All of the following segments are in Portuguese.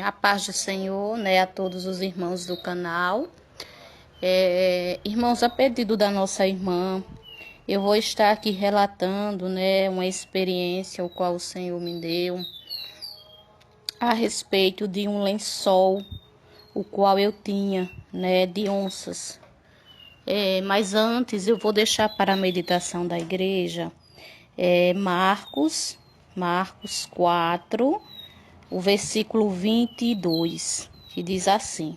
A paz do Senhor, né, a todos os irmãos do canal. Irmãos, a pedido da nossa irmã, eu vou estar aqui relatando, né, uma experiência o qual o Senhor me deu a respeito de um lençol, o qual eu tinha, né, de onças. Mas antes eu vou deixar para a meditação da igreja Marcos 4, o versículo 22, que diz assim: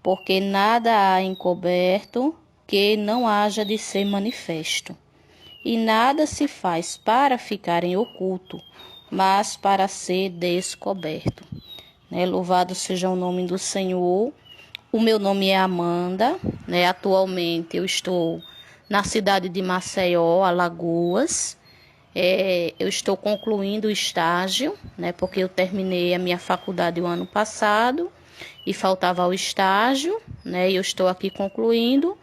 porque nada há encoberto que não haja de ser manifesto, e nada se faz para ficar em oculto, mas para ser descoberto. Louvado seja o nome do Senhor. O meu nome é Amanda, Atualmente eu estou na cidade de Maceió, Alagoas. Eu estou concluindo o estágio, porque eu terminei a minha faculdade o ano passado e faltava o estágio, e eu estou aqui concluindo,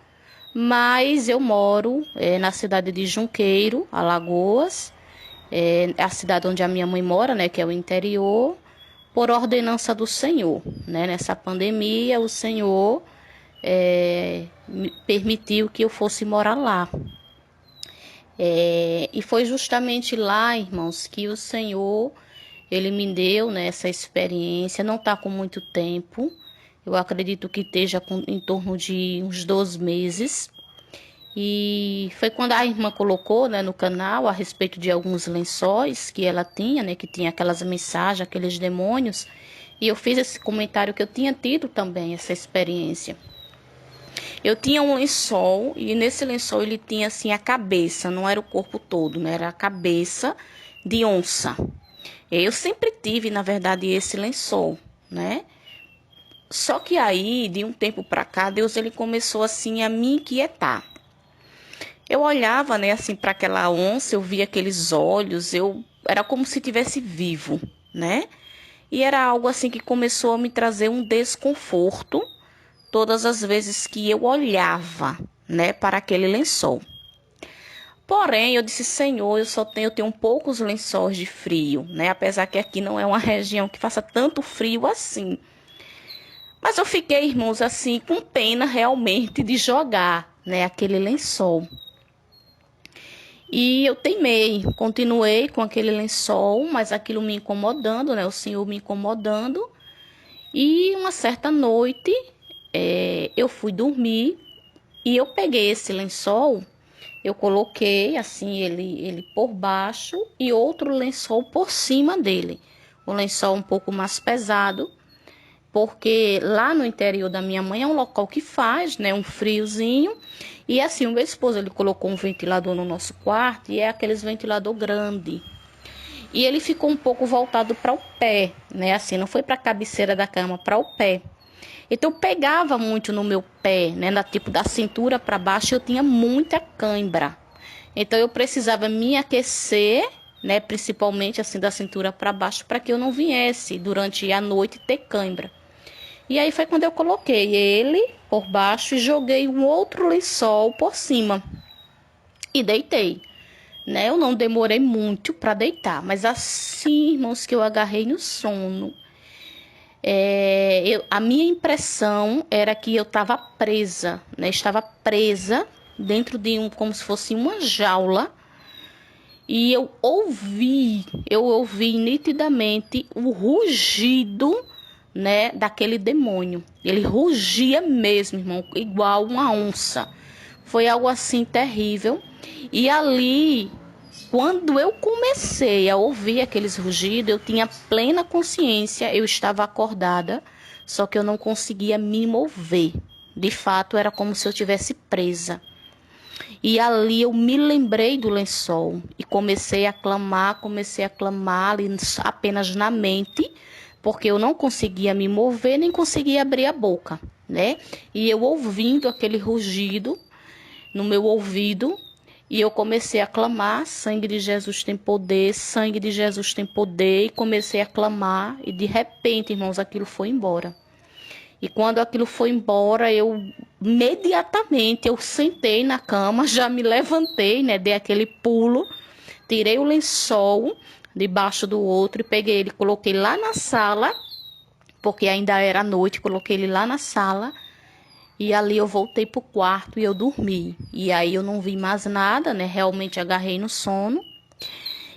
mas eu moro na cidade de Junqueiro, Alagoas, a cidade onde a minha mãe mora, que é o interior, por ordenança do Senhor, Nessa pandemia, o Senhor me permitiu que eu fosse morar lá. E foi justamente lá, irmãos, que o Senhor, Ele me deu, essa experiência. Não está com muito tempo, eu acredito que esteja em torno de uns 12 meses. E foi quando a irmã colocou, no canal a respeito de alguns lençóis que ela tinha, que tinha aquelas mensagens, aqueles demônios. E eu fiz esse comentário que eu tinha tido também essa experiência. Eu tinha um lençol e nesse lençol ele tinha assim a cabeça, não era o corpo todo, Era a cabeça de onça. Eu sempre tive, na verdade, esse lençol, Só que aí, de um tempo para cá, Deus ele começou assim a me inquietar. Eu olhava, assim para aquela onça, eu via aqueles olhos, eu era como se tivesse vivo, E era algo assim que começou a me trazer um desconforto todas as vezes que eu olhava, para aquele lençol. Porém, eu disse, Senhor, eu tenho poucos lençóis de frio, Apesar que aqui não é uma região que faça tanto frio assim. Mas eu fiquei, irmãos, assim, com pena realmente de jogar, aquele lençol. E eu teimei, continuei com aquele lençol, mas aquilo me incomodando, O Senhor me incomodando. E uma certa noite, eu fui dormir e eu peguei esse lençol, eu coloquei assim ele por baixo e outro lençol por cima dele. Um lençol um pouco mais pesado, porque lá no interior da minha mãe é um local que faz, um friozinho. E assim, o meu esposo, ele colocou um ventilador no nosso quarto e é aqueles ventilador grande. E ele ficou um pouco voltado para o pé, Assim, não foi para a cabeceira da cama, para o pé. Então eu pegava muito no meu pé, tipo da cintura para baixo, eu tinha muita cãibra. Então eu precisava me aquecer, principalmente assim da cintura para baixo, para que eu não viesse durante a noite ter cãibra. E aí foi quando eu coloquei ele por baixo e joguei um outro lençol por cima e deitei. Eu não demorei muito para deitar, mas assim, irmãos, que eu agarrei no sono. A minha impressão era que eu estava presa, Estava presa dentro de como se fosse uma jaula. E eu ouvi nitidamente o rugido, daquele demônio. Ele rugia mesmo, irmão, igual uma onça. Foi algo assim terrível. E ali, quando eu comecei a ouvir aqueles rugidos, eu tinha plena consciência, eu estava acordada, só que eu não conseguia me mover. De fato, era como se eu tivesse presa. E ali eu me lembrei do lençol e comecei a clamar ali apenas na mente, porque eu não conseguia me mover, nem conseguia abrir a boca, E eu ouvindo aquele rugido no meu ouvido, e eu comecei a clamar, sangue de Jesus tem poder, sangue de Jesus tem poder, e comecei a clamar, e de repente, irmãos, aquilo foi embora. E quando aquilo foi embora, eu imediatamente eu sentei na cama, já me levantei, dei aquele pulo, tirei o lençol debaixo do outro e peguei ele, coloquei lá na sala porque ainda era noite, coloquei ele lá na sala e ali eu voltei pro quarto e eu dormi. E aí eu não vi mais nada, né? Realmente agarrei no sono.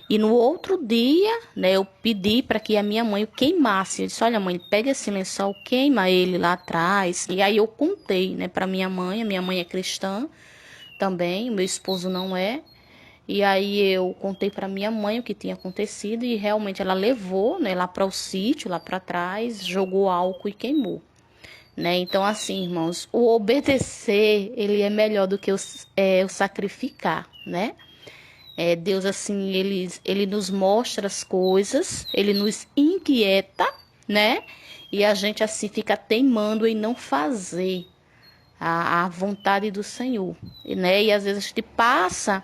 E no outro dia, né, eu pedi para que a minha mãe o queimasse. Eu disse: olha, mãe, pega esse lençol, queima ele lá atrás. E aí eu contei, né, para minha mãe. A minha mãe é cristã também, o meu esposo não é. E aí eu contei para minha mãe o que tinha acontecido e realmente ela levou, né, lá para o sítio, lá para trás, jogou álcool e queimou, né? Então assim, irmãos, o obedecer, ele é melhor do que o sacrificar, né? Deus, assim, ele nos mostra as coisas, ele nos inquieta, né? E a gente, assim, fica teimando em não fazer a vontade do Senhor, né? E às vezes a gente passa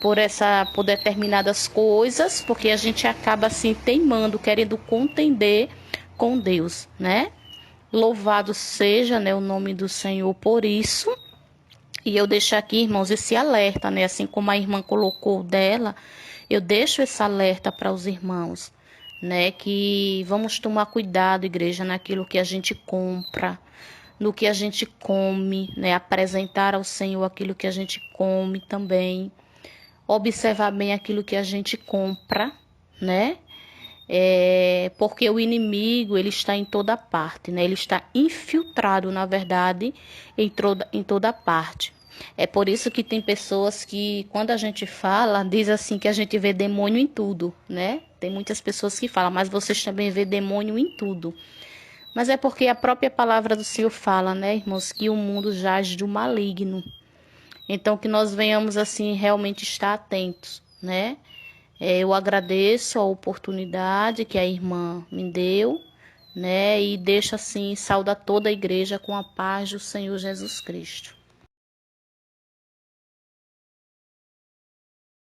por determinadas coisas, porque a gente acaba, assim, teimando, querendo contender com Deus, né? Louvado seja, né, o nome do Senhor por isso. E eu deixo aqui, irmãos, esse alerta, né? Assim como a irmã colocou dela, eu deixo esse alerta para os irmãos, né? Que vamos tomar cuidado, igreja, naquilo que a gente compra, no que a gente come, né? Apresentar ao Senhor aquilo que a gente come também. Observar bem aquilo que a gente compra, né? Porque o inimigo, ele está em toda parte, né? Ele está infiltrado, na verdade, em toda parte. É por isso que tem pessoas que, quando a gente fala, diz assim que a gente vê demônio em tudo, né? Tem muitas pessoas que falam, mas vocês também vê demônio em tudo. Mas é porque a própria palavra do Senhor fala, né, irmãos, que o mundo jaz do maligno. Então, que nós venhamos, assim, realmente estar atentos, né? Eu agradeço a oportunidade que a irmã me deu, né? E deixo assim, saudar toda a igreja com a paz do Senhor Jesus Cristo.